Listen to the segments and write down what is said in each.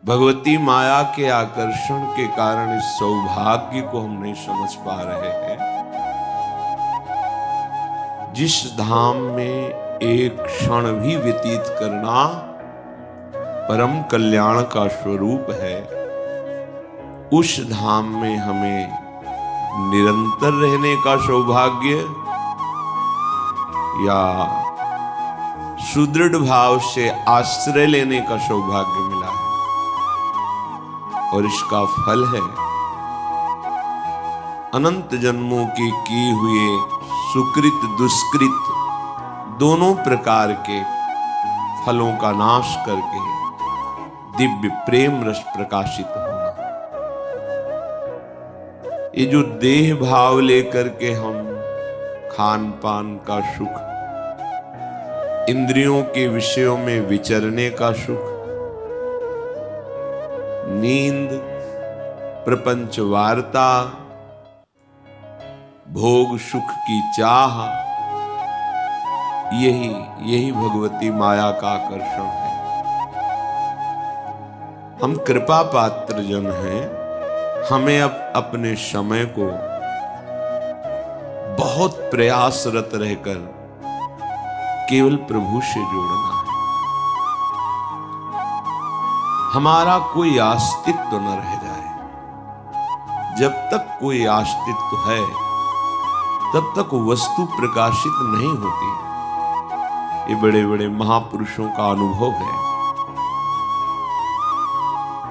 भगवती माया के आकर्षण के कारण इस सौभाग्य को हम नहीं समझ पा रहे हैं। जिस धाम में एक क्षण भी व्यतीत करना परम कल्याण का स्वरूप है, उस धाम में हमें निरंतर रहने का सौभाग्य या सुदृढ़ भाव से आश्रय लेने का सौभाग्य मिला है। और इसका फल है अनंत जन्मों के किए हुए सुकृत दुष्कृत दोनों प्रकार के फलों का नाश करके दिव्य प्रेम रस प्रकाशित होना। ये जो देह भाव लेकर के हम खान पान का सुख, इंद्रियों के विषयों में विचरने का सुख, नींद, प्रपंच वार्ता, भोग सुख की चाह, यही भगवती माया का आकर्षण है। हम कृपा पात्र जन हैं, हमें अब अपने समय को बहुत प्रयासरत रहकर केवल प्रभु से जोड़ना है। हमारा कोई अस्तित्व न रह जाए। जब तक कोई अस्तित्व है तब तक वस्तु प्रकाशित नहीं होती। ये बड़े बड़े महापुरुषों का अनुभव है।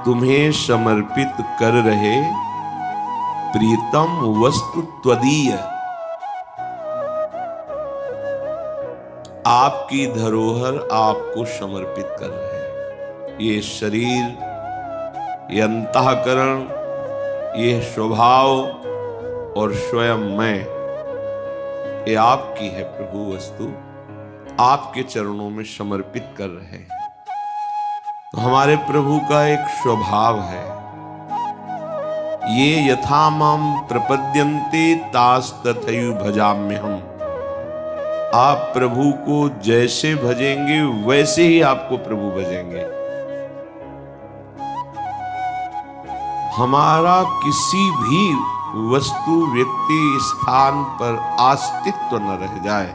तुम्हें समर्पित कर रहे प्रीतम वस्तु त्वदीय। आपकी धरोहर आपको समर्पित कर रहे हैं। ये शरीर, ये अंतःकरण, ये स्वभाव और स्वयं मैं, ये आपकी है प्रभु वस्तु, आपके चरणों में समर्पित कर रहे हैं। तो हमारे प्रभु का एक स्वभाव है, ये यथा माम प्रपद्यन्ते तास तथैव भजाम्यहम्। आप प्रभु को जैसे भजेंगे वैसे ही आपको प्रभु भजेंगे। हमारा किसी भी वस्तु, व्यक्ति, स्थान पर अस्तित्व न रह जाए।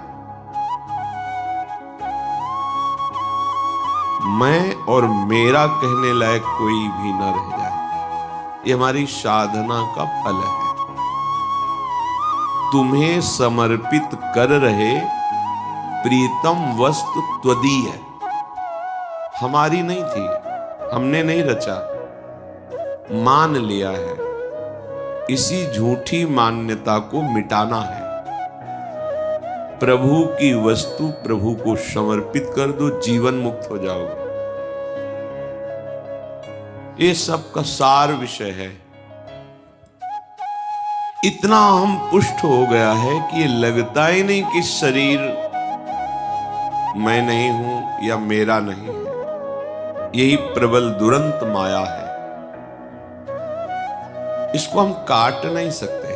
मैं और मेरा कहने लायक कोई भी न रह जाए। ये हमारी साधना का फल है। तुम्हें समर्पित कर रहे प्रीतम वस्तु त्वदीय। हमारी नहीं थी, हमने नहीं रचा, मान लिया है। इसी झूठी मान्यता को मिटाना है। प्रभु की वस्तु प्रभु को समर्पित कर दो, जीवन मुक्त हो जाओगे। ये सब का सार विषय है। इतना हम पुष्ट हो गया है कि ये लगता ही नहीं कि शरीर मैं नहीं हूं या मेरा नहीं है। यही प्रबल दुरंत माया है। इसको हम काट नहीं सकते।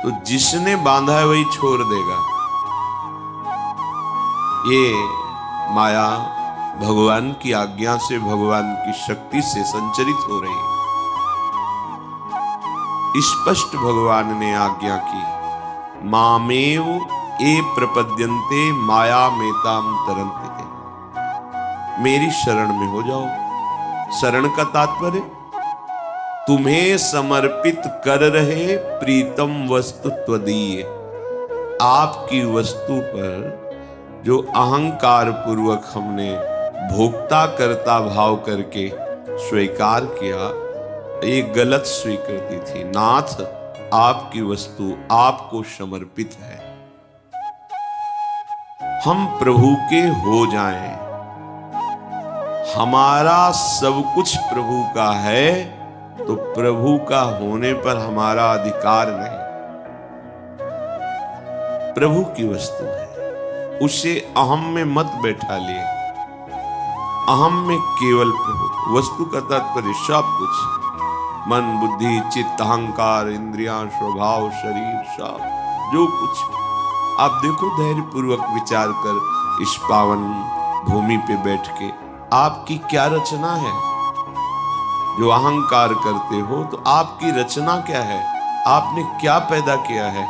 तो जिसने बांधा है वही छोड़ देगा। ये माया भगवान की आज्ञा से, भगवान की शक्ति से संचरित हो रही है। स्पष्ट भगवान ने आज्ञा की, मामेव ए प्रपद्यन्ते माया मेताम तरन्ते। मेरी शरण में हो जाओ। शरण का तात्पर्य तुम्हें समर्पित कर रहे प्रीतम वस्तु त्वदीय। आपकी वस्तु पर जो अहंकार पूर्वक हमने भोक्ता करता भाव करके स्वीकार किया, ये गलत स्वीकृति थी। नाथ, आपकी वस्तु आपको समर्पित है। हम प्रभु के हो जाएं। हमारा सब कुछ प्रभु का है, तो प्रभु का होने पर हमारा अधिकार नहीं। प्रभु की वस्तु है, उसे अहम में मत बैठा लिए। अहम में केवल प्रभु। वस्तु का तात्पर्य सब कुछ, मन, बुद्धि, चित्त, अहंकार, इंद्रियां, स्वभाव, शरीर, सब जो कुछ। आप देखो, धैर्य पूर्वक विचार कर इस पावन भूमि पे बैठ के आपकी क्या रचना है? जो अहंकार करते हो तो आपकी रचना क्या है? आपने क्या पैदा किया है?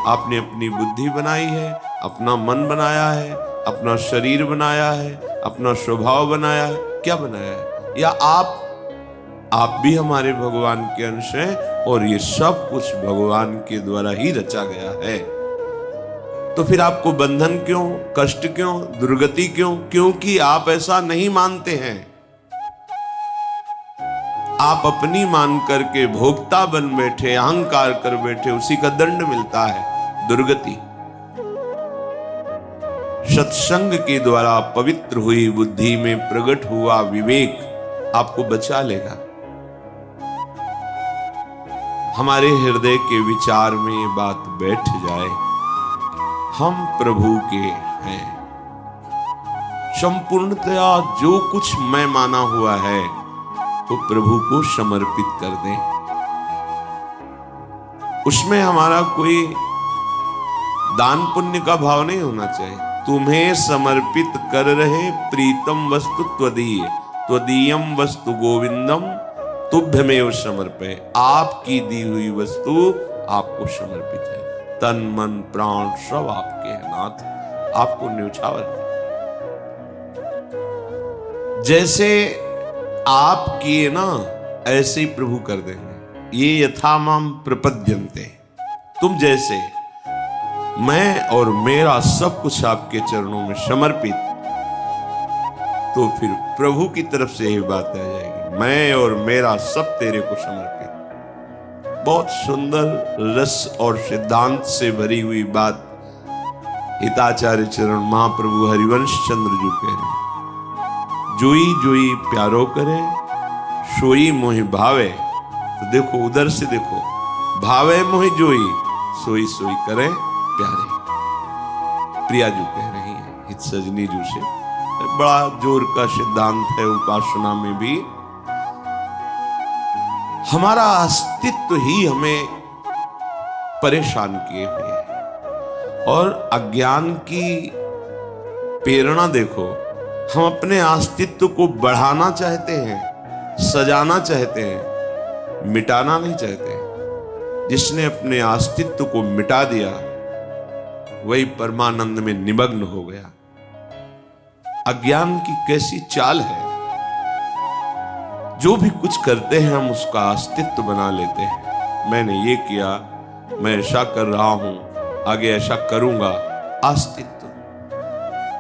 आपने अपनी बुद्धि बनाई है, अपना मन बनाया है, अपना शरीर बनाया है, अपना स्वभाव बनाया है, क्या बनाया है? या आप भी हमारे भगवान के अंश हैं और ये सब कुछ भगवान के द्वारा ही रचा गया है। तो फिर आपको बंधन क्यों, कष्ट क्यों, दुर्गति क्यों? क्योंकि आप ऐसा नहीं मानते हैं। आप अपनी मान करके भोक्ता बन बैठे, अहंकार कर बैठे, उसी का दंड मिलता है, दुर्गति। सत्संग के द्वारा पवित्र हुई बुद्धि में प्रकट हुआ विवेक आपको बचा लेगा। हमारे हृदय के विचार में ये बात बैठ जाए, हम प्रभु के हैं। संपूर्णतया जो कुछ मैं माना हुआ है वो प्रभु को समर्पित कर दें। उसमें हमारा कोई दान पुण्य का भाव नहीं होना चाहिए। तुम्हें समर्पित कर रहे प्रीतम वस्तु त्वदीय, त्वदीयम वस्तु गोविंदम तुभ्यमेव समर्पय। आपकी दी हुई वस्तु आपको समर्पित है। तन मन प्राण सब आपके हैं नाथ, आपको न्यौछावर है। जैसे आप किए ना ऐसे ही प्रभु कर देंगे। ये यथा माम प्रपद्यन्ते, तुम जैसे, मैं और मेरा सब कुछ आपके चरणों में समर्पित, तो फिर प्रभु की तरफ से यही बात आ जाएगी, मैं और मेरा सब तेरे को समर्पित। बहुत सुंदर रस और सिद्धांत से भरी हुई बात हिताचार्य चरण महाप्रभु हरिवंश चंद्र जी कह रहे हैं। जोई जोई प्यारो करे, सोई मोहि भावे। तो देखो उधर से देखो, भावे मोहि जोई, सोई सोई करे प्यारे। प्रिया जी कह रही है हित सजनी जी से। बड़ा जोर का सिद्धांत है उपासना में भी। हमारा अस्तित्व ही हमें परेशान किए हुए है और अज्ञान की प्रेरणा देखो। हम अपने अस्तित्व को बढ़ाना चाहते हैं, सजाना चाहते हैं, मिटाना नहीं चाहते। जिसने अपने अस्तित्व को मिटा दिया वही परमानंद में निमग्न हो गया। अज्ञान की कैसी चाल है, जो भी कुछ करते हैं हम उसका अस्तित्व बना लेते हैं। मैंने ये किया, मैं ऐसा कर रहा हूं, आगे ऐसा करूंगा। अस्तित्व।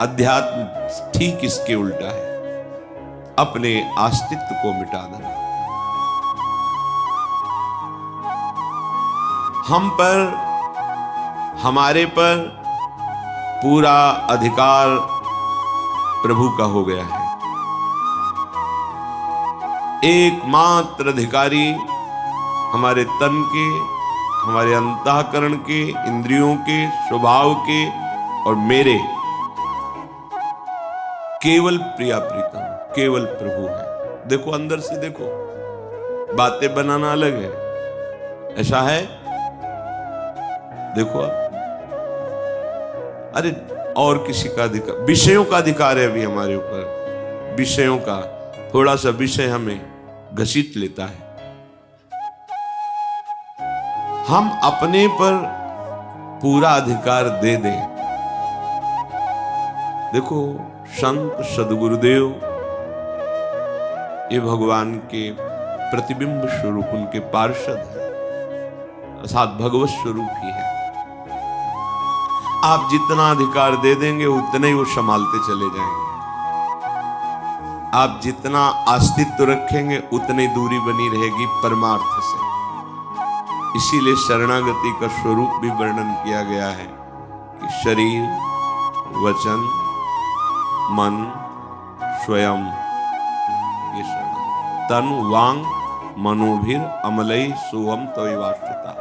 अध्यात्म ठीक इसके उल्टा है, अपने अस्तित्व को मिटा देना। हम पर, हमारे पर पूरा अधिकार प्रभु का हो गया है। एकमात्र अधिकारी हमारे तन के, हमारे अंतःकरण के, इंद्रियों के, स्वभाव के और मेरे केवल प्रिया प्रीतम, केवल प्रभु है। देखो अंदर से देखो, बातें बनाना अलग है, ऐसा है। देखो आप, अरे और किसी का अधिकार, विषयों का अधिकार है अभी हमारे ऊपर। विषयों का थोड़ा सा विषय हमें घसीट लेता है। हम अपने पर पूरा अधिकार दे दें। देखो संत सदगुरुदेव ये भगवान के प्रतिबिंब स्वरूप, उनके पार्षद है, अर्थात भगवत स्वरूप ही है। आप जितना अधिकार दे देंगे उतने ही वो संभालते चले जाएंगे। आप जितना अस्तित्व रखेंगे उतनी दूरी बनी रहेगी परमार्थ से। इसीलिए शरणागति का स्वरूप भी वर्णन किया गया है कि शरीर, वचन, मन, स्वयं, ये शरण। तन वांग मनोभिर अमलई सोहम तविवाश्रिता।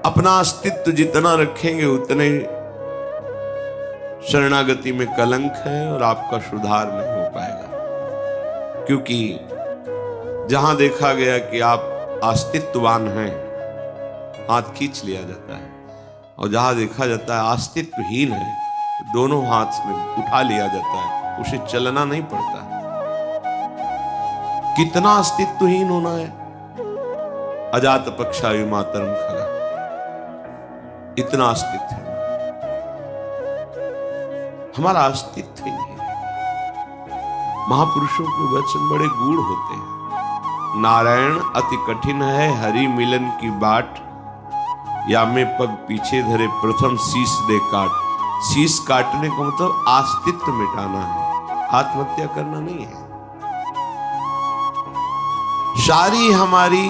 अपना अस्तित्व जितना रखेंगे उतने शरणागति में कलंक है और आपका सुधार नहीं हो पाएगा। क्योंकि जहां देखा गया कि आप अस्तित्ववान हैं, हाथ खींच लिया जाता है, और जहां देखा जाता है अस्तित्वहीन है, दोनों हाथ में उठा लिया जाता है उसे चलना नहीं पड़ता। कितना अस्तित्वहीन होना है। अजात पक्षायु मातरम खला, इतना अस्तित्व है, हमारा अस्तित्व ही नहीं है। महापुरुषों के वचन बड़े गूढ़ होते हैं। नारायण अति कठिन है हरि मिलन की बाट, या में पग पीछे धरे प्रथम शीश दे काट। शीश काटने का मतलब अस्तित्व मिटाना है, आत्महत्या करना नहीं है। सारी हमारी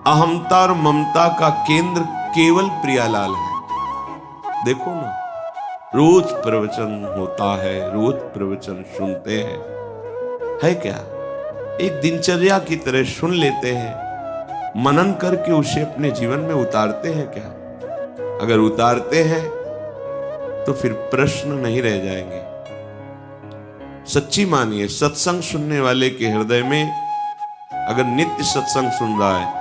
अहमता और ममता का केंद्र केवल प्रियालाल है। देखो ना, रोज प्रवचन होता है, रोज प्रवचन सुनते हैं, है क्या? एक दिनचर्या की तरह सुन लेते हैं, मनन करके उसे अपने जीवन में उतारते हैं क्या? अगर उतारते हैं तो फिर प्रश्न नहीं रह जाएंगे। सच्ची मानिए, सत्संग सुनने वाले के हृदय में अगर नित्य सत्संग सुन रहा है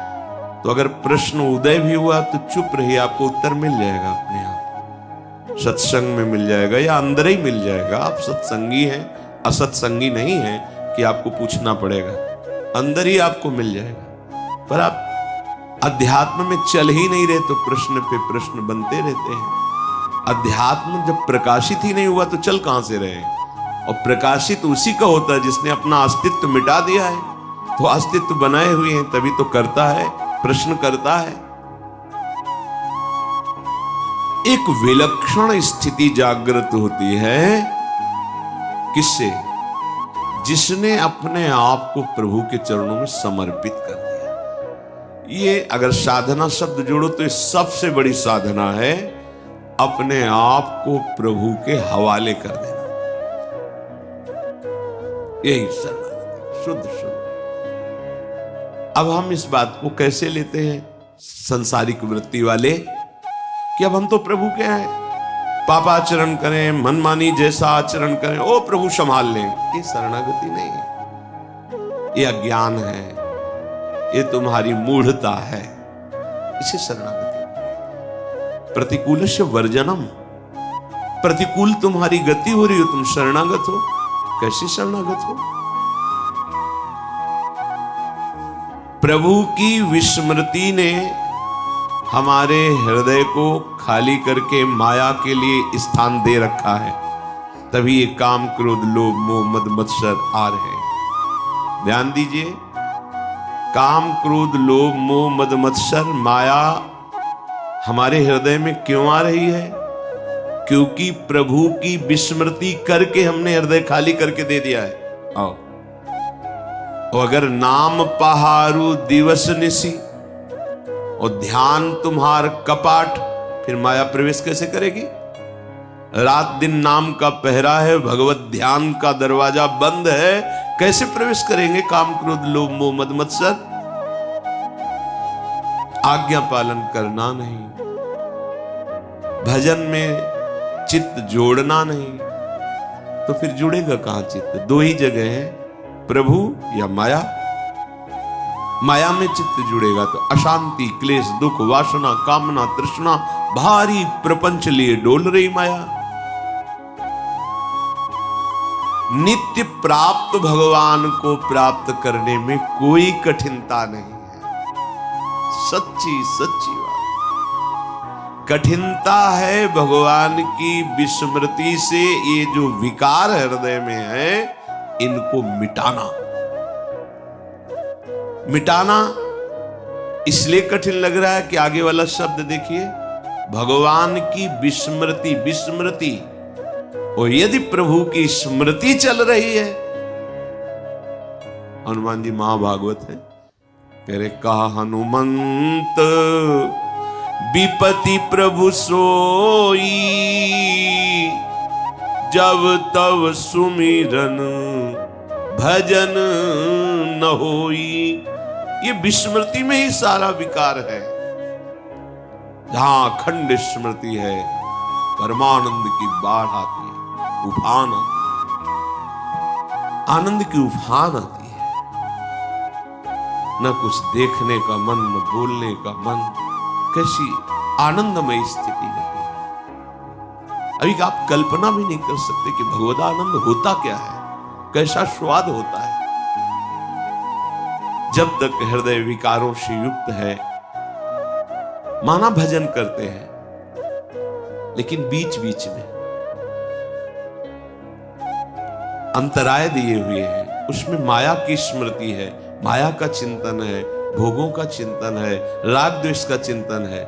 तो अगर प्रश्न उदय भी हुआ तो चुप रहिए, आपको उत्तर मिल जाएगा अपने आप। सत्संग में मिल जाएगा या अंदर ही मिल जाएगा। आप सत्संगी हैं, असत्संगी नहीं है कि आपको पूछना पड़ेगा, अंदर ही आपको मिल जाएगा। पर आप अध्यात्म में चल ही नहीं रहे तो प्रश्न पे प्रश्न बनते रहते हैं। अध्यात्म जब प्रकाशित ही नहीं हुआ तो चल कहां से रहे? और प्रकाशित उसी का होता है जिसने अपना अस्तित्व मिटा दिया है। तो अस्तित्व बनाए हुए हैं तभी तो करता है, प्रश्न करता है। एक विलक्षण स्थिति जागृत होती है किससे? जिसने अपने आप को प्रभु के चरणों में समर्पित कर दिया। ये अगर साधना शब्द जोड़ो तो ये सबसे बड़ी साधना है, अपने आप को प्रभु के हवाले कर देना। यही शरणागति शुद्ध शुद्ध। अब हम इस बात को कैसे लेते हैं संसारिक वृत्ति वाले कि अब हम तो प्रभु के हैं, पापाचरण करें, मनमानी जैसा आचरण करें, ओ प्रभु संभाल लें। ये शरणागति नहीं है, ये अज्ञान है, ये तुम्हारी मूढ़ता है, इसे शरणागति। प्रतिकूलस्य वर्जनम, प्रतिकूल तुम्हारी गति हो रही हो, तुम शरणागत हो। कैसे शरणागत हो? प्रभु की विस्मृति ने हमारे हृदय को खाली करके माया के लिए स्थान दे रखा है, तभी ये काम क्रोध लोभ मोह मद मत्सर आ रहे हैं। ध्यान दीजिए, काम क्रोध लोभ मोह मद मत्सर माया हमारे हृदय में क्यों आ रही है? क्योंकि प्रभु की विस्मृति करके हमने हृदय खाली करके दे दिया है। आओ, और अगर नाम पहारू दिवस निसी और ध्यान तुम्हार कपाट, फिर माया प्रवेश कैसे करेगी? रात दिन नाम का पहरा है, भगवत ध्यान का दरवाजा बंद है, कैसे प्रवेश करेंगे काम क्रोध लोभ मोह मद मत्सर? आज्ञा पालन करना नहीं, भजन में चित्त जोड़ना नहीं, तो फिर जुड़ेगा कहां चित्त? दो ही जगह है, प्रभु या माया। माया में चित्त जुड़ेगा तो अशांति क्लेश दुख वासना कामना तृष्णा भारी प्रपंच लिए डोल रही माया। नित्य प्राप्त भगवान को प्राप्त करने में कोई कठिनता नहीं है। सच्ची सच्ची बात। कठिनता है भगवान की विस्मृति से ये जो विकार हृदय में है इनको मिटाना। मिटाना इसलिए कठिन लग रहा है कि आगे वाला शब्द देखिए, भगवान की विस्मृति। विस्मृति, और यदि प्रभु की स्मृति चल रही है, हनुमान जी महाभागवत है, कह रहे कहा हनुमंत विपति प्रभु सोई, जब तब सुमिरन भजन न होई। ये विस्मृति में ही सारा विकार है। जहां अखंड स्मृति है परमानंद की बाढ़ आती है, उफान आनंद की उफान आती है। न कुछ देखने का मन, न बोलने का मन, कैसी आनंदमय स्थिति है। अभी आप कल्पना भी नहीं कर सकते कि भगवदानंद होता क्या है, कैसा स्वाद होता है। जब तक हृदय विकारों से युक्त है, माना भजन करते हैं, लेकिन बीच बीच में अंतराय दिए हुए हैं, उसमें माया की स्मृति है, माया का चिंतन है, भोगों का चिंतन है, राग द्वेष का चिंतन है।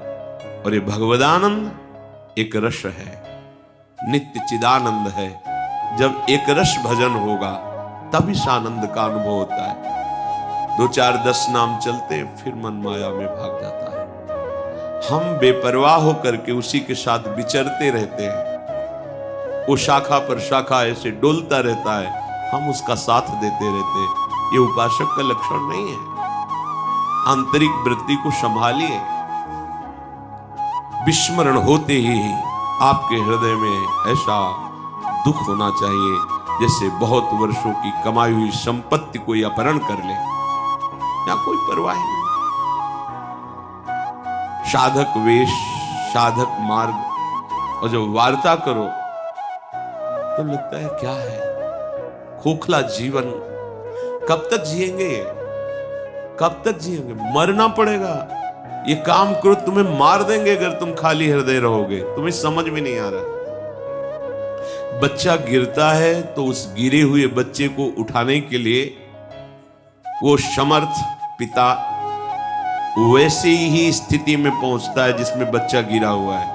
और ये भगवदानंद एक रस है, नित्य चिदानंद है। जब एक रस भजन होगा तब इस आनंद का अनुभव होता है। 2 4 10 नाम चलते फिर मन माया में भाग जाता है। हम बेपरवाह होकर के उसी के साथ विचरते रहते हैं, वो शाखा पर शाखा ऐसे डोलता रहता है, हम उसका साथ देते रहते हैं। ये उपासक का लक्षण नहीं है। आंतरिक वृत्ति को संभालिए। विस्मरण होते ही आपके हृदय में ऐसा दुख होना चाहिए जैसे बहुत वर्षों की कमाई हुई संपत्ति कोई अपहरण कर ले, या कोई परवाह नहीं। साधक वेश, साधक मार्ग, और जब वार्ता करो तो लगता है क्या है, खोखला जीवन। कब तक जिएंगे, कब तक जिएंगे? मरना पड़ेगा। ये काम करो, तुम्हें मार देंगे अगर तुम खाली हृदय रहोगे। तुम्हें समझ में नहीं आ रहा। बच्चा गिरता है तो उस गिरे हुए बच्चे को उठाने के लिए वो समर्थ पिता वैसे ही स्थिति में पहुंचता है जिसमें बच्चा गिरा हुआ है,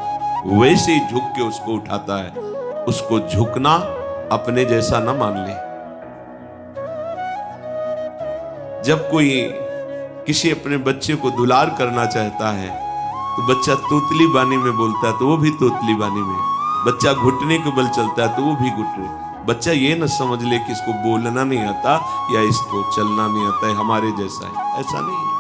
वैसे ही झुक के उसको उठाता है। उसको झुकना अपने जैसा ना मान ले। जब कोई किसी अपने बच्चे को दुलार करना चाहता है तो बच्चा तोतली बानी में बोलता है तो वो भी तोतली बानी में, बच्चा घुटने के बल चलता है तो वो भी घुटने। बच्चा ये न समझ ले कि इसको बोलना नहीं आता या इसको चलना नहीं आता है, हमारे जैसा है। ऐसा नहीं है।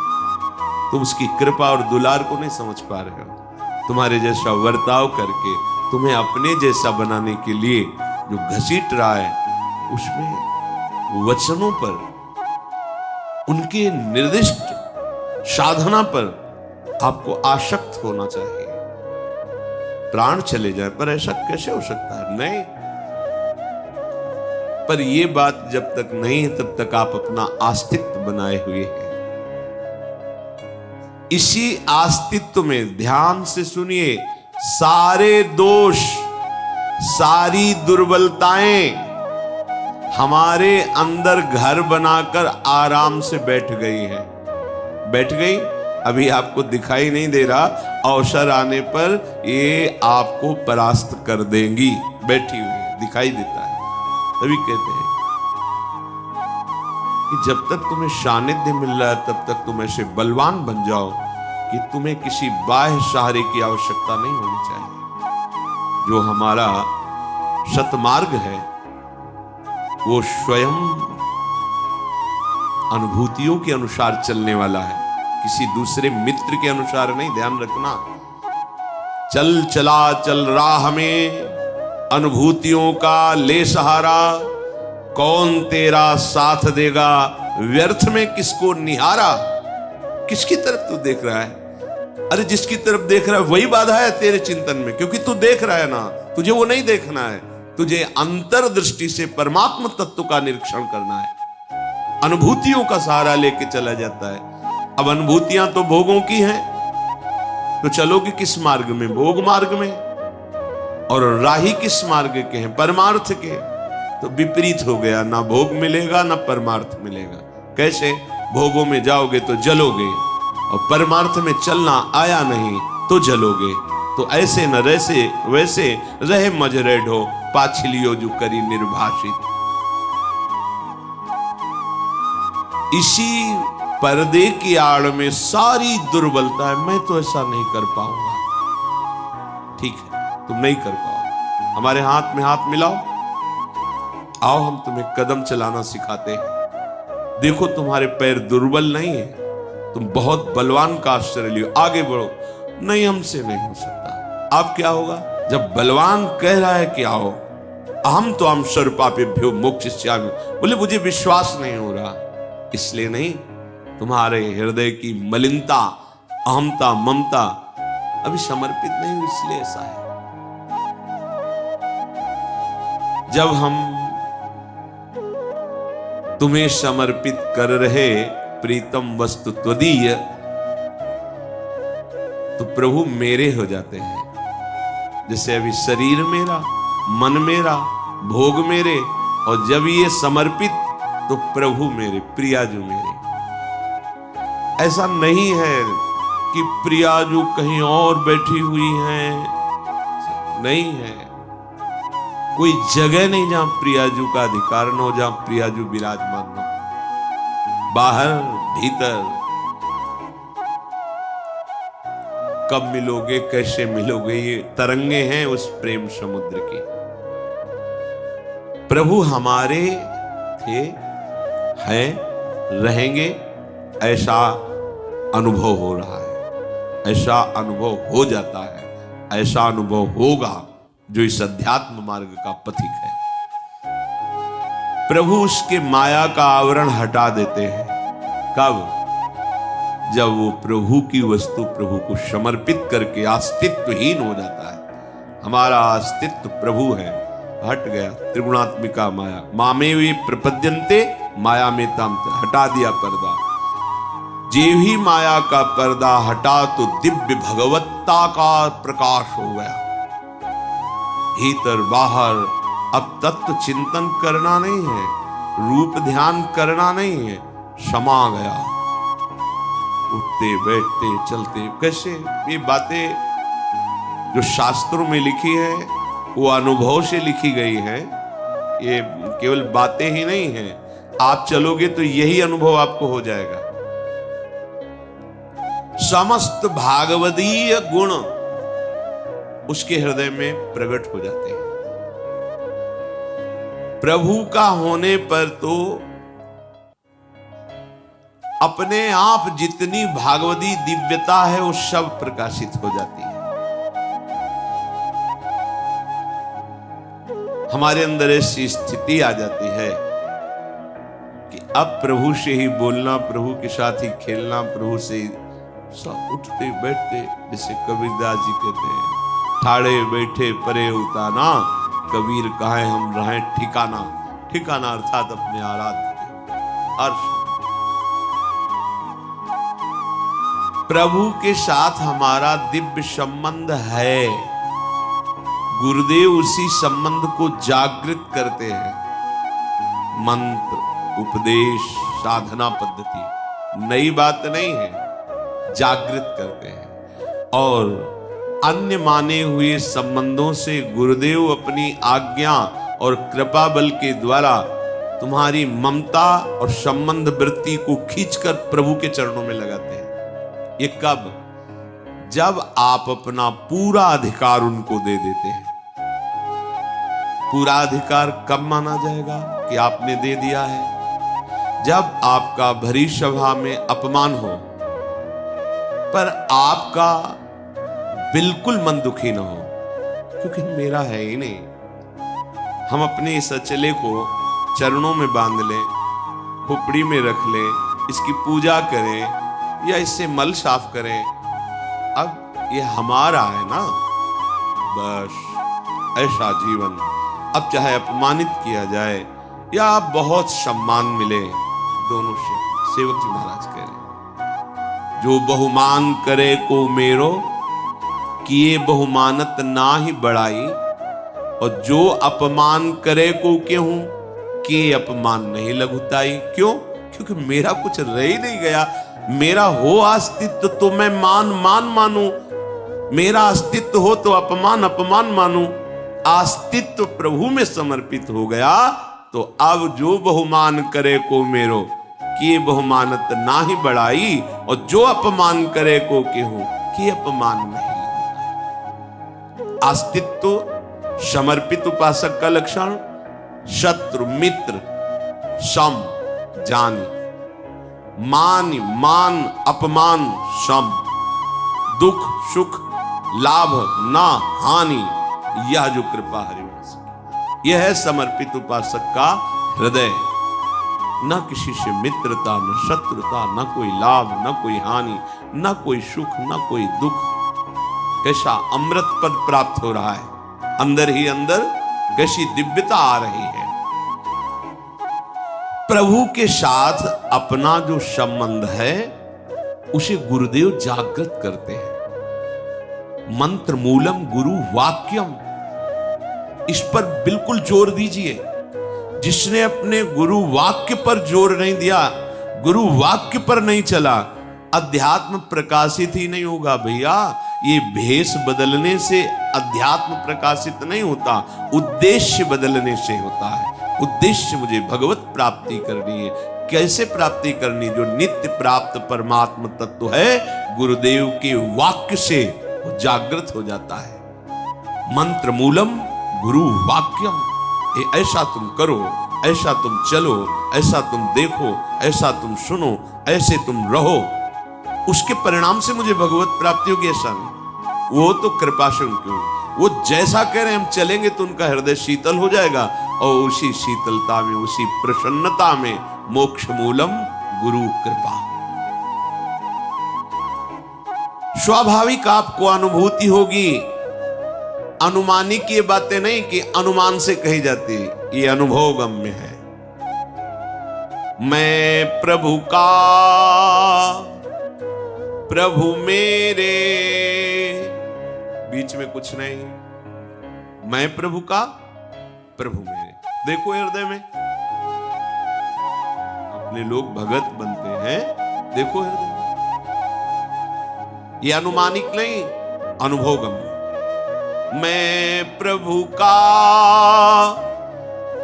तुम उसकी कृपा और दुलार को नहीं समझ पा रहे हो। तुम्हारे जैसा वर्ताव करके तुम्हें अपने जैसा बनाने के लिए जो घसीट रहा है, उसमें वचनों पर, उनके निर्दिष्ट साधना पर आपको आसक्त होना चाहिए। प्राण चले जाए पर ऐसा कैसे हो सकता है? नहीं। पर यह बात जब तक नहीं है तब तक आप अपना अस्तित्व बनाए हुए हैं। इसी अस्तित्व में ध्यान से सुनिए, सारे दोष, सारी दुर्बलताएं हमारे अंदर घर बनाकर आराम से बैठ गई है। बैठ गई, अभी आपको दिखाई नहीं दे रहा, अवसर आने पर ये आपको परास्त कर देंगी। बैठी हुई दिखाई देता है। तभी कहते हैं कि जब तक तुम्हें सानिध्य मिल रहा है तब तक तुम ऐसे बलवान बन जाओ कि तुम्हें किसी बाह्य सहारे की आवश्यकता नहीं होनी चाहिए। जो हमारा सतमार्ग है वो स्वयं अनुभूतियों के अनुसार चलने वाला है, किसी दूसरे मित्र के अनुसार नहीं। ध्यान रखना। चल चला चल राह में अनुभूतियों का ले सहारा, कौन तेरा साथ देगा व्यर्थ में किसको निहारा। किसकी तरफ तू देख रहा है? अरे जिसकी तरफ देख रहा है वही बाधा है तेरे चिंतन में, क्योंकि तू देख रहा है ना, तुझे वो नहीं देखना है। तुझे अंतर्दृष्टि से परमात्म तत्व का निरीक्षण करना है। अनुभूतियों का सहारा लेके चला जाता है। अब अनुभूतियां तो भोगों की हैं, तो चलोगे किस मार्ग में? भोग मार्ग में। और राही किस मार्ग के हैं? परमार्थ के। तो विपरीत हो गया, ना भोग मिलेगा ना परमार्थ मिलेगा। कैसे? भोगों में जाओगे तो जलोगे, और परमार्थ में चलना आया नहीं तो जलोगे। तो ऐसे न वैसे वैसे रहे मजरे ढो, पाछलियो जो करी निर्भाषित। इसी पर्दे की आड़ में सारी दुर्बलता है। मैं तो ऐसा नहीं कर पाऊंगा। ठीक है, तुम नहीं कर पाओ। हमारे हाथ में हाथ मिलाओ, आओ हम तुम्हें कदम चलाना सिखाते हैं। देखो तुम्हारे पैर दुर्बल नहीं है, तुम बहुत बलवान का आश्रय लियो, आगे बढ़ो। नहीं, हमसे नहीं हो सकता। अब क्या होगा? जब बलवान कह रहा है कि आओ, अहम तो हम सर्वपापेभ्यो मोक्षयिष्यामि, बोले मुझे विश्वास नहीं हो रहा। इसलिए नहीं, तुम्हारे हृदय की मलिनता, अहमता, ममता अभी समर्पित नहीं हुई, इसलिए ऐसा है। जब हम तुम्हें समर्पित कर रहे प्रीतम वस्तु त्वदीय, तो प्रभु मेरे हो जाते हैं। जैसे अभी शरीर मेरा, मन मेरा, भोग मेरे, और जब ये समर्पित तो प्रभु मेरे, प्रियाजू मेरे। ऐसा नहीं है कि प्रियाजू कहीं और बैठी हुई हैं, नहीं है। कोई जगह नहीं जहां प्रियाजू का अधिकार न हो, जहां प्रियाजू विराजमान न हो। बाहर भीतर कब मिलोगे, कैसे मिलोगे, ये तरंगे हैं उस प्रेम समुद्र की। प्रभु हमारे थे, हैं, रहेंगे, ऐसा अनुभव हो रहा है, ऐसा अनुभव हो जाता है, ऐसा अनुभव होगा जो इस अध्यात्म मार्ग का पथिक है। प्रभु उसके माया का आवरण हटा देते हैं। कब? जब वो प्रभु की वस्तु प्रभु को समर्पित करके अस्तित्वहीन हो जाता है। हमारा अस्तित्व प्रभु है, हट गया त्रिगुणात्मिका माया। मामे वे प्रपद्यन्ते माया में ताम, हटा दिया पर्दा। जे ही माया का पर्दा हटा तो दिव्य भगवत्ता का प्रकाश हो गया। भीतर बाहर अब तत्व चिंतन करना नहीं है, रूप ध्यान करना नहीं है, समा गया। उठते बैठते चलते, कैसे ये बातें जो शास्त्रों में लिखी है वो अनुभव से लिखी गई है। ये केवल बातें ही नहीं है, आप चलोगे तो यही अनुभव आपको हो जाएगा। समस्त भागवदीय गुण उसके हृदय में प्रकट हो जाते हैं। प्रभु का होने पर तो अपने आप जितनी भागवती दिव्यता है वो सब प्रकाशित हो जाती है। हमारे अंदर ऐसी स्थिति आ जाती है कि अब प्रभु से ही बोलना, प्रभु के साथ ही खेलना, प्रभु से सब उठते बैठते, जैसे कबीरदास जी कहते हैं, ठाड़े बैठे परे उताना, कबीर कहे हम रहें ठिकाना। ठिकाना अर्थात अपने आराध्य अर्श। प्रभु के साथ हमारा दिव्य संबंध है। गुरुदेव उसी संबंध को जागृत करते हैं। मंत्र, उपदेश, साधना पद्धति नई बात नहीं है, जागृत करते हैं। और अन्य माने हुए संबंधों से गुरुदेव अपनी आज्ञा और कृपा बल के द्वारा तुम्हारी ममता और संबंध वृत्ति को खींचकर प्रभु के चरणों में लगाते हैं। ये कब? जब आप अपना पूरा अधिकार उनको दे देते हैं। पूरा अधिकार कब माना जाएगा कि आपने दे दिया है? जब आपका भरी सभा में अपमान हो पर आपका बिल्कुल मन दुखी ना हो, क्योंकि मेरा है ही नहीं। हम अपने इस अचले को चरणों में बांध लें, खोपड़ी में रख लें, इसकी पूजा करें या इससे मल साफ करें। अब ये हमारा है ना, बस ऐसा जीवन। अब चाहे अपमानित किया जाए या बहुत सम्मान मिले, दोनों से सेवक जी महाराज कह रहे, जो बहुमान करे को मेरो, किए बहुमानत ना ही बढ़ाई, और जो अपमान करे को केहूं, किए अपमान नहीं लघुताई। क्यों? क्योंकि मेरा कुछ रह ही नहीं गया। मेरा हो अस्तित्व तो मैं मान मानू, मेरा अस्तित्व हो तो अपमान अपमान मानू। अस्तित्व प्रभु में समर्पित हो गया तो अब जो बहुमान करे को मेरो, किए बहुमानत ना ही बढ़ाई, और जो अपमान करे को केहूं, कि अपमान नहीं लगता। अस्तित्व समर्पित उपासक का लक्षण शत्रु मित्र सम जानी, मान अपमान सम, दुख सुख लाभ ना हानि, यह जो कृपा हरिवंश, यह है समर्पित उपासक का हृदय। न किसी से मित्रता, न शत्रुता, न कोई लाभ, न कोई हानि, न कोई सुख, न कोई दुख। कैसा अमृत पद प्राप्त हो रहा है, अंदर ही अंदर कैसी दिव्यता आ रही है। प्रभु के साथ अपना जो संबंध है उसे गुरुदेव जागृत करते हैं। मंत्र मूलम गुरु वाक्यम, इस पर बिल्कुल जोर दीजिए। जिसने अपने गुरु वाक्य पर जोर नहीं दिया, गुरु वाक्य पर नहीं चला, अध्यात्म प्रकाशित ही नहीं होगा भैया। ये भेष बदलने से अध्यात्म प्रकाशित नहीं होता, उद्देश्य बदलने से होता है। उद्देश्य मुझे भगवत प्राप्ति करनी है। कैसे प्राप्ति करनी? जो नित्य प्राप्त परमात्म तत्व है, गुरुदेव के वाक्य से वो जागृत हो जाता है। मंत्र मूलम गुरु वाक्यम, ऐसा तुम करो, ऐसा तुम चलो, ऐसा तुम देखो, ऐसा तुम सुनो, ऐसे तुम रहो, उसके परिणाम से मुझे भगवत प्राप्ति होगी। ऐसा नहीं, वो तो कृपा से उनकी होगी। वो जैसा कह रहे हैं हम चलेंगे तो उनका हृदय शीतल हो जाएगा, और उसी शीतलता में, उसी प्रसन्नता में मोक्ष मूलम गुरु कृपा। स्वाभाविक आपको अनुभूति होगी। अनुमानिक ये बातें नहीं कि अनुमान से कही जाती, ये अनुभव गम्य है। मैं प्रभु का, प्रभु मेरे, बीच में कुछ नहीं। मैं प्रभु का, प्रभु मेरे। देखो हृदय में अपने लोग भगत बनते हैं, देखो हृदय में। ये अनुमानिक नहीं, अनुभव गम्य। मैं प्रभु का,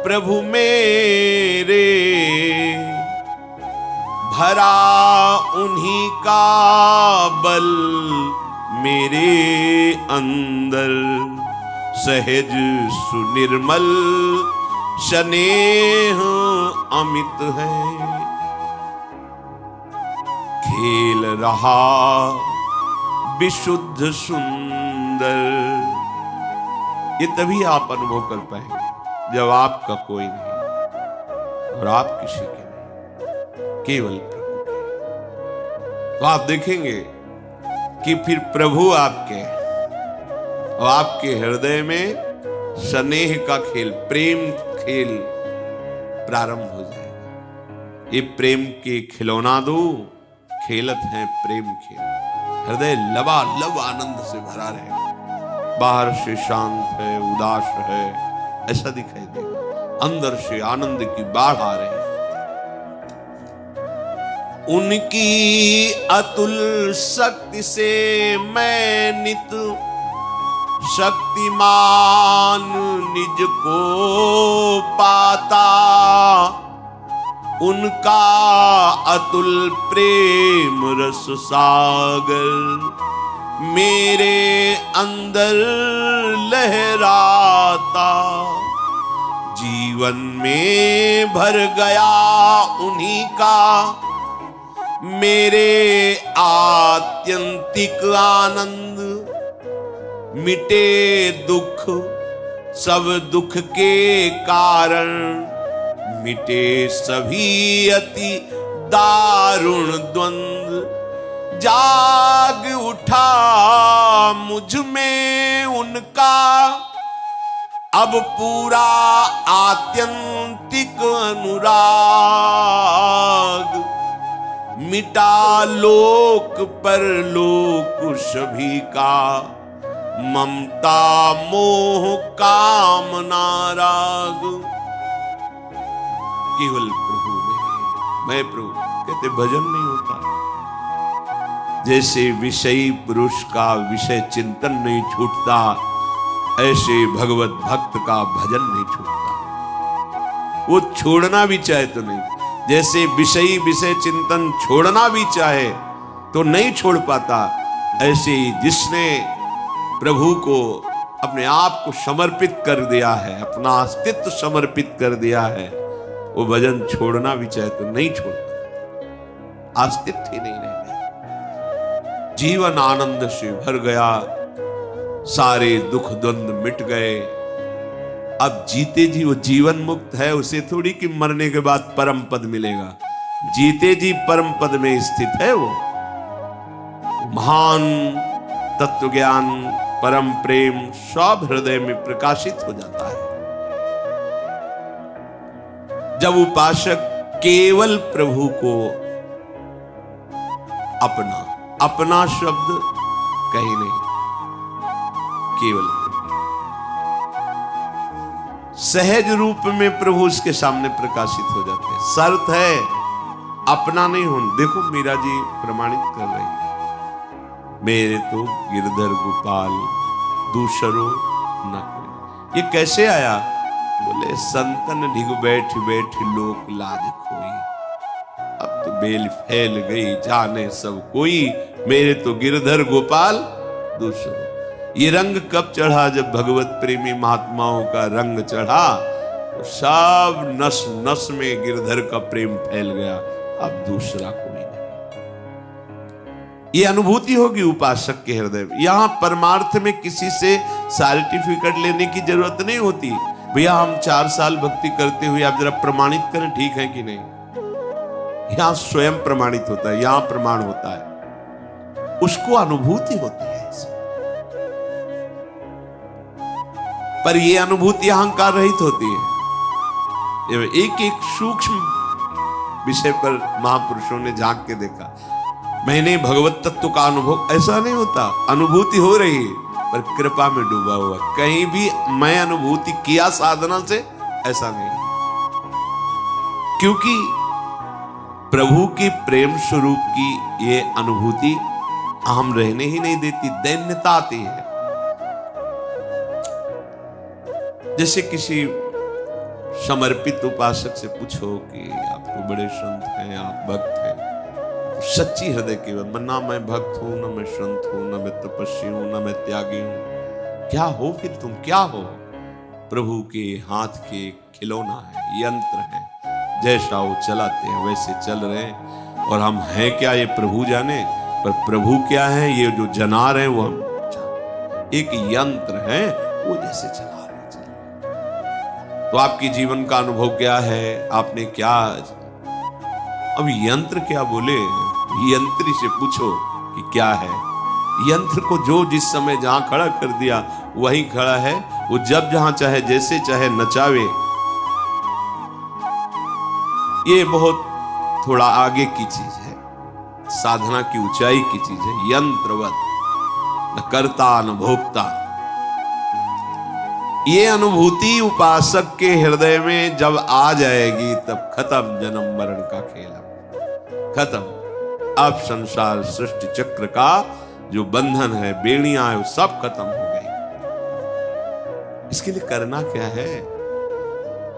प्रभु मेरे, भरा उन्हीं का बल मेरे अंदर, सहज सुनिर्मल स्नेह अमित है, खेल रहा विशुद्ध सुंदर। ये तभी आप अनुभव कर पाएंगे जब आपका कोई नहीं और आप किसी के नहीं, केवल प्रभु के। तो आप देखेंगे कि फिर प्रभु आपके और आपके हृदय में स्नेह का खेल, प्रेम खेल प्रारंभ हो जाएगा। ये प्रेम के खिलौना दो, खेलत हैं प्रेम खेल। हृदय लबालब आनंद से भरा रहेगा। बाहर से शांत है, उदास है, ऐसा दिखाई देगा, अंदर से आनंद की बाढ़ आ रही है। उनकी अतुल शक्ति से मैं नित शक्तिमान निज को पाता, उनका अतुल प्रेम रस सागर मेरे अंदर लहराता। जीवन में भर गया उन्हीं का मेरे आत्यंतिक आनंद, मिटे दुख सब दुख के कारण, मिटे सभी अति दारुण द्वंद्व। जाग उठा मुझ में उनका अब पूरा आत्यंतिक अनुराग, मिटा लोक पर लोक सभी का ममता मोह कामना राग। केवल प्रभु में, मैं प्रभु। कहते भजन नहीं होता। जैसे विषयी पुरुष का विषय चिंतन नहीं छूटता, ऐसे भगवत भक्त का भजन नहीं छूटता। वो छोड़ना भी चाहे तो नहीं। जैसे विषयी विषय चिंतन छोड़ना भी चाहे तो नहीं छोड़ पाता, ऐसे ही जिसने प्रभु को अपने आप को समर्पित कर दिया है, अपना अस्तित्व समर्पित कर दिया है, वो भजन छोड़ना भी चाहे तो नहीं छोड़ता। अस्तित्व ही नहीं रह गया। जीवन आनंद से भर गया, सारे दुख द्वंद्व मिट गए। अब जीते जी वो जीवन मुक्त है, उसे थोड़ी कि मरने के बाद परम पद मिलेगा। जीते जी परम पद में स्थित है वो। महान तत्व ज्ञान, परम प्रेम सब हृदय में प्रकाशित हो जाता है। जब उपासक केवल प्रभु को अपना शब्द कहीं नहीं, केवल सहज रूप में प्रभु उसके सामने प्रकाशित हो जाते हैं। शर्त है अपना नहीं होना। देखो मीरा जी प्रमाणित कर रही है, मेरे तो गिरधर गोपाल दूसरो न कोई। ये कैसे आया? बोले संतन ढिग बैठ बैठ लोक लाज खोई। अब तो बेल फैल गई जाने सब कोई, मेरे तो गिरधर गोपाल दूसरो। ये रंग कब चढ़ा? जब भगवत प्रेमी महात्माओं का रंग चढ़ा तो सब नस नस में गिरधर का प्रेम फैल गया। अब दूसरा कोई नहीं। ये अनुभूति होगी उपासक के हृदय में। यहां परमार्थ में किसी से सर्टिफिकेट लेने की जरूरत नहीं होती। भैया हम 4 साल भक्ति करते हुए आप जरा प्रमाणित करें ठीक है कि नहीं। यहां स्वयं प्रमाणित होता है, यहां प्रमाण होता है, उसको अनुभूति होती है। पर यह अनुभूति अहंकार रहित होती है। एक एक सूक्ष्म विषय पर महापुरुषों ने झांक के देखा। मैंने भगवत तत्व का अनुभव, ऐसा नहीं होता। अनुभूति हो रही है पर कृपा में डूबा हुआ। कहीं भी मैं अनुभूति किया साधना से, ऐसा नहीं। क्योंकि प्रभु के प्रेम स्वरूप की ये अनुभूति हम रहने ही नहीं देती, दैन्यता आती है। जैसे किसी समर्पित उपासक से पूछो कि आप तो बड़े संत हैं, आप भक्त हैं, तो सच्ची हृदय की ना मैं भक्त हूं, ना मैं संत हूं, ना मैं तपस्वी हूं, ना मैं त्यागी हूं। क्या हो फिर तुम? क्या हो? प्रभु के हाथ के खिलौना है, यंत्र है। जैसा वो चलाते हैं वैसे चल रहे हैं। और हम हैं क्या ये प्रभु जाने, पर प्रभु क्या है ये जो जना रहे हैं वो हम एक यंत्र है, वो जैसे चला रहे हैं। तो आपकी जीवन का अनुभव क्या है? आपने क्या, अब यंत्र क्या बोले, यंत्री से पूछो कि क्या है। यंत्र को जो जिस समय जहां खड़ा कर दिया वहीं खड़ा है। वो जब जहां चाहे जैसे चाहे नचावे। ये बहुत थोड़ा आगे की चीज है, साधना की ऊंचाई की चीज है। यंत्रवत, न कर्ता न भोक्ता। ये अनुभूति उपासक के हृदय में जब आ जाएगी तब खत्म जन्म मरण का खेल, खत्म। अब संसार सृष्टि चक्र का जो बंधन है, बेड़ियां है, वो सब खत्म हो गई। इसके लिए करना क्या है?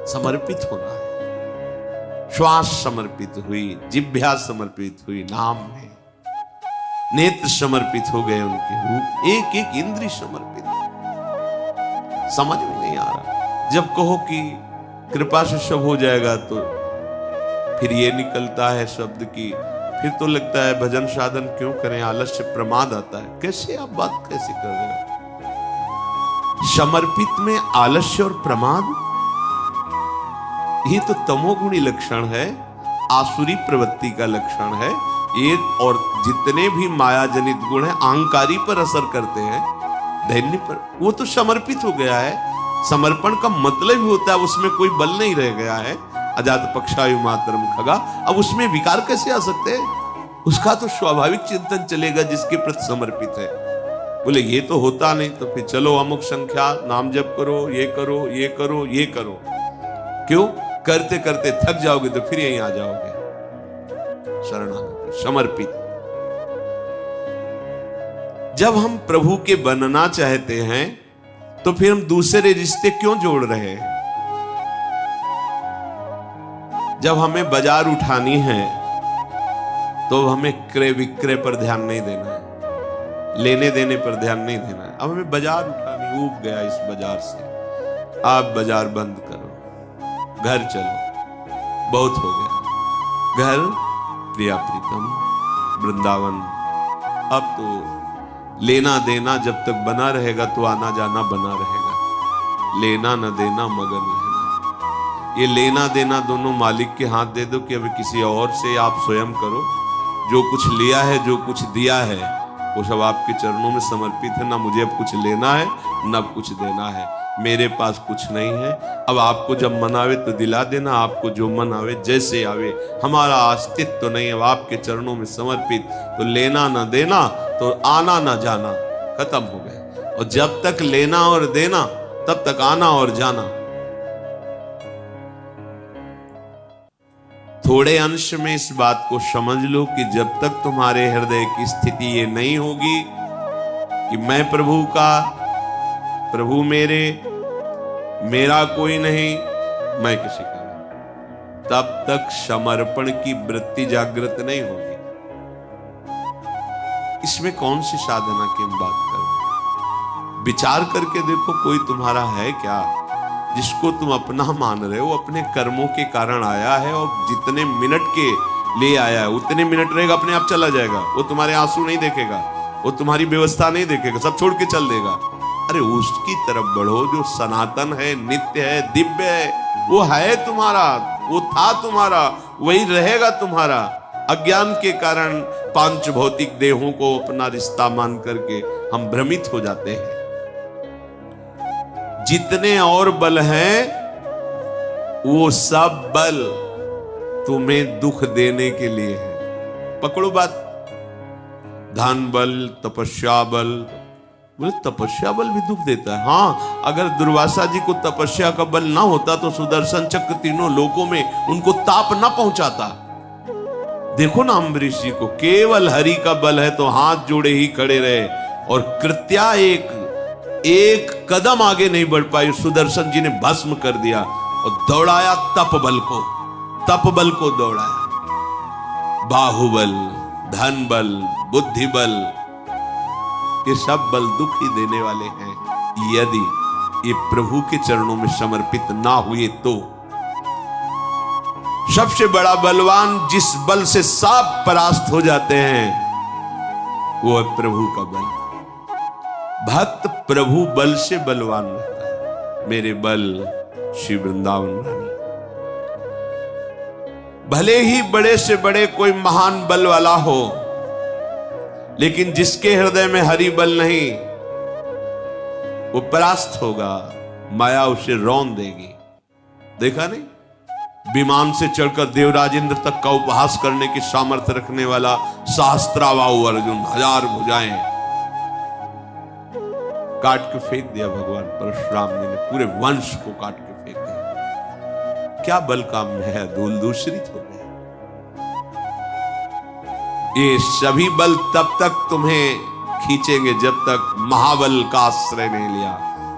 समर्पित होना है। श्वास समर्पित हुई, जिह्वा समर्पित हुई नाम में, नेत्र समर्पित हो गए उनके रूप, एक एक इंद्रिय समर्पित। समझ में नहीं आ रहा। जब कहो कि कृपा से सब हो जाएगा तो फिर ये निकलता है शब्द की, फिर तो लगता है भजन साधन क्यों करें, आलस्य प्रमाद आता है। कैसे आप बात कैसे कर रहे हो? समर्पित में आलस्य और प्रमाद, ये तो तमोगुणी लक्षण है, आसुरी प्रवृत्ति का लक्षण है ये। और जितने भी माया जनित गुण है अहंकारी पर असर करते हैं, दैन्य पर। वो तो समर्पित हो गया है। समर्पण का मतलब ही होता है उसमें कोई बल नहीं रह गया है। अजात पक्षायु मातरम खगा, अब उसमें विकार कैसे आ सकते हैं? उसका तो स्वाभाविक चिंतन चलेगा जिसके प्रति समर्पित है। बोले ये तो होता नहीं, तो फिर चलो अमुक संख्या नाम जप करो, ये करो, ये करो, ये करो। क्यों? करते करते थक जाओगे तो फिर यहीं आ जाओगे। शरणागति, समर्पित। जब हम प्रभु के बनना चाहते हैं तो फिर हम दूसरे रिश्ते क्यों जोड़ रहे हैं? जब हमें बाजार उठानी है तो हमें क्रय विक्रय पर ध्यान नहीं देना है, लेने देने पर ध्यान नहीं देना है। अब हमें बाजार उठानी, ऊब गया इस बाजार से, आप बाजार बंद करो, घर चलो, बहुत हो गया। घर प्रिया प्रीतम वृंदावन। अब तो लेना देना जब तक बना रहेगा तो आना जाना बना रहेगा। लेना न देना मगन रहना। ये लेना देना दोनों मालिक के हाथ दे दो कि अभी किसी और से आप स्वयं करो। जो कुछ लिया है, जो कुछ दिया है, वो सब आपके चरणों में समर्पित है। ना मुझे अब कुछ लेना है, ना अब कुछ देना है। मेरे पास कुछ नहीं है। अब आपको जब मन आवे तो दिला देना, आपको जो मन आवे जैसे आवे, हमारा अस्तित्व तो नहीं है, अब आपके चरणों में समर्पित। तो लेना ना देना, तो आना ना जाना, खत्म हो गया। और जब तक लेना और देना, तब तक आना और जाना। थोड़े अंश में इस बात को समझ लो कि जब तक तुम्हारे हृदय की स्थिति ये नहीं होगी कि मैं प्रभु का, प्रभु मेरे, मेरा कोई नहीं, मैं किसी का नहीं, तब तक समर्पण की वृत्ति जागृत नहीं होगी। इसमें कौन सी साधना की हम बात कर रहे हैं? विचार करके देखो, कोई तुम्हारा है क्या जिसको तुम अपना मान रहे हो? अपने कर्मों के कारण आया है, और जितने मिनट के लिए आया है उतने मिनट रहेगा, अपने आप चला जाएगा। वो तुम्हारे आंसू नहीं देखेगा, वो तुम्हारी व्यवस्था नहीं देखेगा, सब छोड़ के चल देगा। अरे उसकी तरफ बढ़ो जो सनातन है, नित्य है, दिव्य है। वो है तुम्हारा, वो था तुम्हारा, वही रहेगा तुम्हारा। अज्ञान के कारण पांच भौतिक देहों को अपना रिश्ता मान करके हम भ्रमित हो जाते हैं। जितने और बल हैं, वो सब बल तुम्हें दुख देने के लिए है। पकड़ो बात। धन बल, तपस्या बल, बोले तपस्या बल भी दुख देता है। हाँ, अगर दुर्वासा जी को तपस्या का बल ना होता तो सुदर्शन चक्र तीनों लोकों में उनको ताप ना पहुंचाता। देखो ना अम्बरीश जी को, केवल हरि का बल है तो हाथ जोड़े ही खड़े रहे, और कृत्या एक कदम आगे नहीं बढ़ पाई। सुदर्शन जी ने भस्म कर दिया और दौड़ाया तप बल को दौड़ाया। बाहुबल, धन बल, बुद्धि बल, ये सब बल दुख ही देने वाले हैं यदि ये प्रभु के चरणों में समर्पित ना हुए तो। सबसे बड़ा बलवान जिस बल से सब परास्त हो जाते हैं, वो है प्रभु का बल। भक्त प्रभु बल से बलवान रहता है। मेरे बल श्री वृंदावन रानी। भले ही बड़े से बड़े कोई महान बल वाला हो, लेकिन जिसके हृदय में हरि बल नहीं, वो परास्त होगा, माया उसे रौंद देगी। देखा नहीं, विमान से चढ़कर देवराज इंद्र तक का उपहास करने की सामर्थ्य रखने वाला सहस्त्राबाहु अर्जुन, 1000 भुजाएं, काट के फेंक दिया भगवान परशुराम जी ने, पूरे वंश को काट के फेंक दिया। क्या बल काम में है, धूल दूषित हो गया। ये सभी बल तब तक तुम्हें खींचेंगे जब तक महाबल का आश्रय नहीं लिया।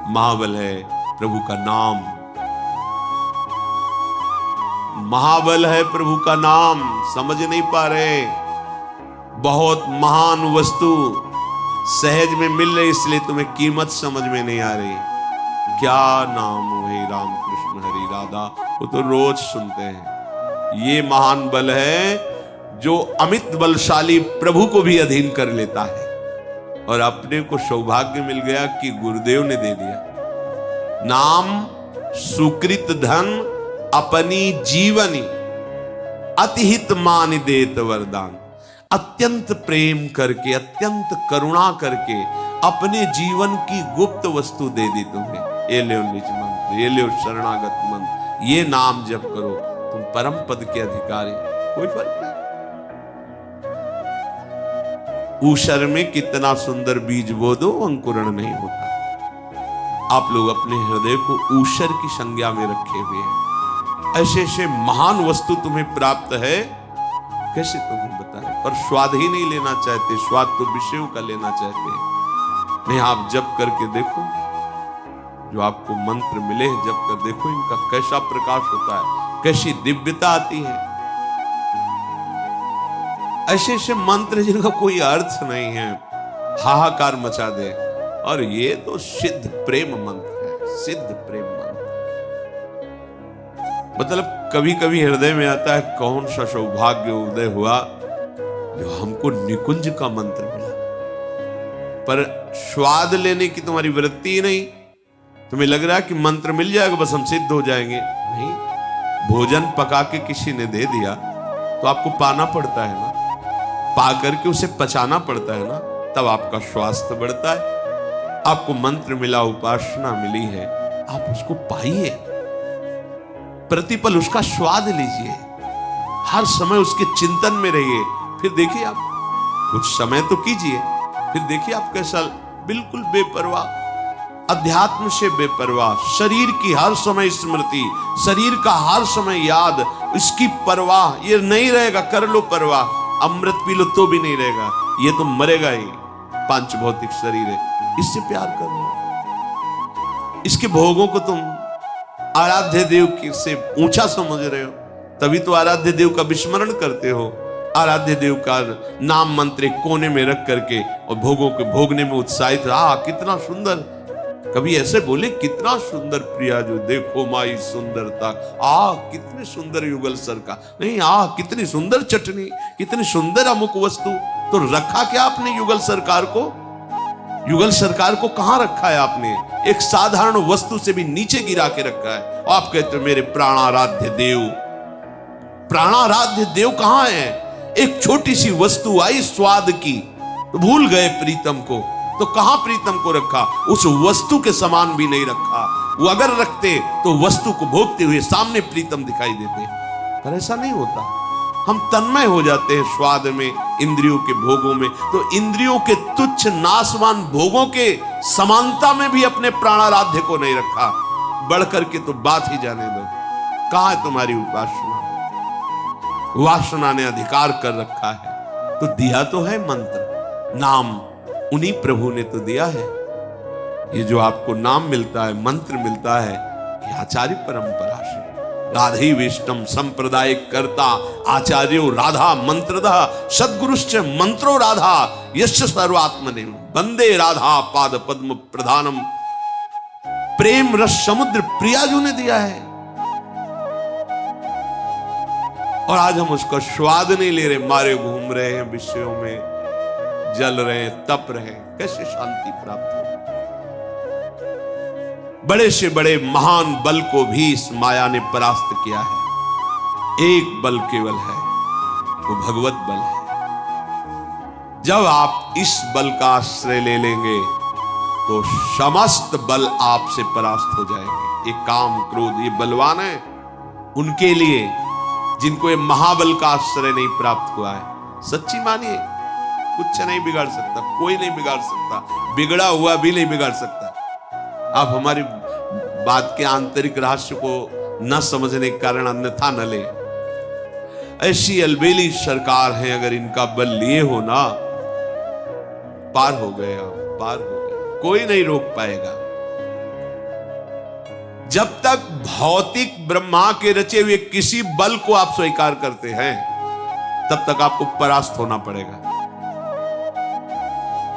महाबल है प्रभु का नाम, महाबल है प्रभु का नाम। समझ नहीं पा रहे, बहुत महान वस्तु सहज में मिल रही, इसलिए तुम्हें कीमत समझ में नहीं आ रही। क्या नाम है, राम कृष्ण हरि राधा, वो तो रोज सुनते हैं। ये महान बल है जो अमित बलशाली प्रभु को भी अधीन कर लेता है। और अपने को सौभाग्य मिल गया कि गुरुदेव ने दे दिया नाम, सुकृत धन, अपनी जीवनी, अतिहित मान देत वरदान। अत्यंत प्रेम करके, अत्यंत करुणा करके अपने जीवन की गुप्त वस्तु दे दी तुम्हें। ये ले निज मंत्र, ये ले शरणागत मंत्र, ये नाम जप करो, तुम परम पद के अधिकारी। कोई फर्क नहीं। ऊषर में कितना सुंदर बीज बो दो, अंकुरण नहीं होता। आप लोग अपने हृदय को ऊषर की संज्ञा में रखे हुए हैं। ऐसे ऐसे महान वस्तु तुम्हें प्राप्त है, कैसे तुम्हें बताएं। पर स्वाद ही नहीं लेना चाहते, स्वाद तो विषयों का लेना चाहते हैं। नहीं, आप जप करके देखो, जो आपको मंत्र मिले जप कर देखो, इनका कैसा प्रकाश होता है, कैसी दिव्यता आती है। ऐसे ऐसे मंत्र जिनका कोई अर्थ नहीं है, हाहाकार मचा दे। और ये तो सिद्ध प्रेम मंत्र है, सिद्ध प्रेम मंत्र। मतलब कभी कभी हृदय में आता है, कौन सा सौभाग्य उदय हुआ जो हमको निकुंज का मंत्र मिला। पर स्वाद लेने की तुम्हारी वृत्ति ही नहीं। तुम्हें लग रहा है कि मंत्र मिल जाएगा बस हम सिद्ध हो जाएंगे। नहीं, भोजन पका के किसी ने दे दिया तो आपको पाना पड़ता है ना, पा करके उसे पचाना पड़ता है ना, तब आपका स्वास्थ्य बढ़ता है। आपको मंत्र मिला, उपासना मिली है, आप उसको पाइए, प्रतिपल उसका स्वाद लीजिए, हर समय उसके चिंतन में रहिए। फिर देखिए आप कुछ समय तो कीजिए, फिर देखिए आप कैसा बिल्कुल बेपरवाह, अध्यात्म से बेपरवाह, शरीर की हर समय स्मृति, शरीर का हर समय याद, इसकी परवाह ये नहीं रहेगा। कर लो परवाह, अमृत पी लो तो भी नहीं रहेगा, ये तो मरेगा ही। पांच भौतिक शरीर है, इससे प्यार कर लो। इसके भोगों को तुम आराध्य देव की से ऊंचा समझ रहे हो, तभी तो आराध्य देव का विस्मरण करते हो। आराध्य देव का नाम मंत्र कोने में रख करके और भोगों के भोगने में उत्साहित, कितना सुंदर। कभी ऐसे बोले, कितना सुंदर प्रिया जो देखो माई सुंदरता, कितने सुंदर युगल सर का नहीं, कितनी सुंदर चटनी, कितनी सुंदर अमुक वस्तु। तो रखा क्या आपने युगल सरकार को? युगल सरकार को कहां रखा है आपने? एक साधारण वस्तु से भी नीचे गिरा के रखा है। आप कहते हो मेरे प्राणाराध्य देव। प्राणाराध्य देव कहां है? एक छोटी सी वस्तु आई स्वाद की, तो भूल गए प्रीतम को। तो कहां प्रीतम को रखा? उस वस्तु के समान भी नहीं रखा। वो अगर रखते तो वस्तु को भोगते हुए सामने प्रीतम दिखाई देते, पर ऐसा नहीं होता। हम तन्मय हो जाते हैं स्वाद में, इंद्रियों के भोगों में। तो इंद्रियों के तुच्छ नाशवान भोगों के समानता में भी अपने प्राणाराध्य को नहीं रखा। बढ़कर के तो बात ही जाने दो। कहां है तुम्हारी उपासना? वासना ने अधिकार कर रखा है। तो दिया तो है मंत्र, नाम उन्हीं प्रभु ने तो दिया है। ये जो आपको नाम मिलता है, मंत्र मिलता है, ये आचार्य परंपरा से। राधे विष्णम संप्रदाय करता आचार्यो राधा मंत्रदा सद्गुरुश्च मंत्रो राधा यश सर्वात्मने वंदे राधा पाद पद्म प्रधानम। प्रेम रस समुद्र प्रियाजू ने दिया है, और आज हम उसका स्वाद नहीं ले रहे, मारे घूम रहे हैं विषयों में, जल रहे हैं, तप रहे हैं। कैसे शांति प्राप्त हो? बड़े से बड़े महान बल को भी इस माया ने परास्त किया है। एक बल केवल है, वो भगवत बल है। जब आप इस बल का आश्रय ले लेंगे तो समस्त बल आपसे परास्त हो जाएंगे। ये काम क्रोध ये बलवान है उनके लिए जिनको ये महाबल का आश्रय नहीं प्राप्त हुआ है। सच्ची मानिए, कुछ नहीं बिगाड़ सकता, कोई नहीं बिगाड़ सकता, बिगड़ा हुआ भी नहीं बिगाड़ सकता। आप हमारी बात के आंतरिक रहस्य को न समझने के कारण अन्यथा न ले। ऐसी अलबेली सरकार है, अगर इनका बल लिए हो ना, पार हो गए आप, पार हो गए, कोई नहीं रोक पाएगा। जब तक भौतिक ब्रह्मा के रचे हुए किसी बल को आप स्वीकार करते हैं, तब तक आपको परास्त होना पड़ेगा।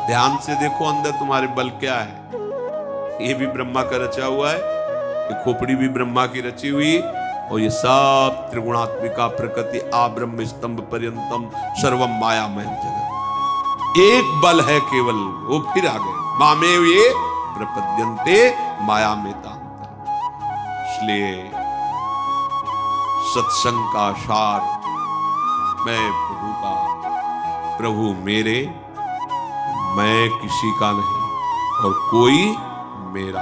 ध्यान से देखो अंदर तुम्हारे बल क्या है। ये भी ब्रह्मा का रचा हुआ है, ये खोपड़ी भी ब्रह्मा की रची हुई, और ये सब त्रिगुणात्मिका प्रकृति आ ब्रह्म स्तंभ पर्यंतम सर्वम मायामय जगत। एक बल है केवल, वो फिर आ गए मामेव ये प्रपद्यन्ते माया में तांतर। इसलिए सत्संग का सार, मैं प्रभु का, प्रभु मेरे, मैं किसी का नहीं और कोई मेरा।